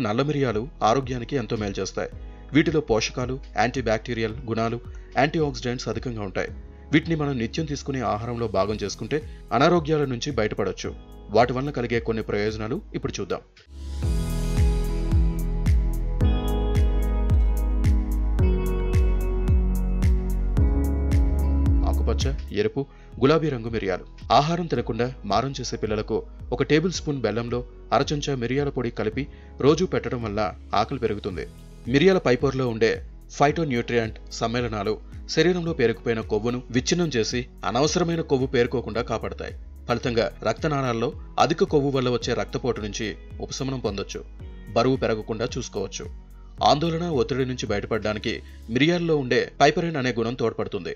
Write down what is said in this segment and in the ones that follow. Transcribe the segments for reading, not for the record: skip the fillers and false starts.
నల్ల మిరియాలు ఆరోగ్యానికి ఎంతో మేలు చేస్తాయి. వీటిలో పోషకాలు, యాంటీబ్యాక్టీరియల్ గుణాలు, యాంటీఆక్సిడెంట్స్ అధికంగా ఉంటాయి. వీటిని మనం నిత్యం తీసుకునే ఆహారంలో భాగం చేసుకుంటే అనారోగ్యాల నుంచి బయటపడొచ్చు. వాటి వలన కలిగే కొన్ని ప్రయోజనాలు ఇప్పుడు చూద్దాం. ఆకుపచ్చ, ఎరుపు, గులాబీ రంగు మిరియాలు. ఆహారం తినకుండా మారం చేసే పిల్లలకు 1 టేబుల్ స్పూన్ బెల్లంలో అరచెంచా మిరియాల పొడి కలిపి రోజూ పెట్టడం వల్ల ఆకలి పెరుగుతుంది. మిరియాల పైపొరలో ఉండే ఫైటోన్యూట్రియంట్ సమ్మేళనాలు శరీరంలో పేరుకుపోయిన కొవ్వును విచ్ఛిన్నం చేసి అనవసరమైన కొవ్వు పేరుకోకుండా కాపాడతాయి. ఫలితంగా రక్తనాళాల్లో అధిక కొవ్వు వల్ల వచ్చే రక్తపోటు నుంచి ఉపశమనం పొందొచ్చు. బరువు పెరగకుండా చూసుకోవచ్చు. ఆందోళన, ఒత్తిడి నుంచి బయటపడడానికి మిరియాల్లో ఉండే పైపరిన్ అనే గుణం తోడ్పడుతుంది.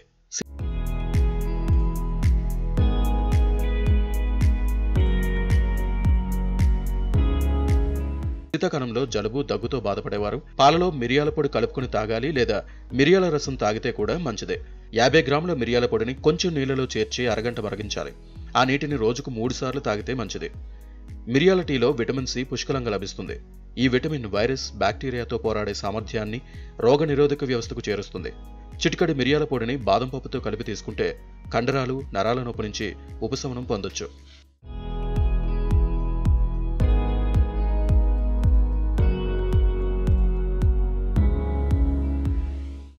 శీతాకాలంలో జలుబు, దగ్గుతో బాధపడేవారు పాలలో మిరియాల పొడి కలుపుకొని తాగాలి, లేదా మిరియాల రసం తాగితే కూడా మంచిదే. 50 గ్రాముల మిరియాల పొడిని కొంచెం నీళ్లలో చేర్చి అరగంట మరిగించాలి. ఆ నీటిని రోజుకు 3 సార్లు తాగితే మంచిది. మిరియాల టీలో విటమిన్ సి పుష్కలంగా లభిస్తుంది. ఈ విటమిన్ వైరస్, బ్యాక్టీరియాతో పోరాడే సామర్థ్యాన్ని, రోగనిరోధక వ్యవస్థకు చేరుస్తుంది. చిటికడి మిరియాల పొడిని బాదం పప్పుతో కలిపి తీసుకుంటే కండరాలు, నరాల నొప్పి నుంచి ఉపశమనం పొందొచ్చు.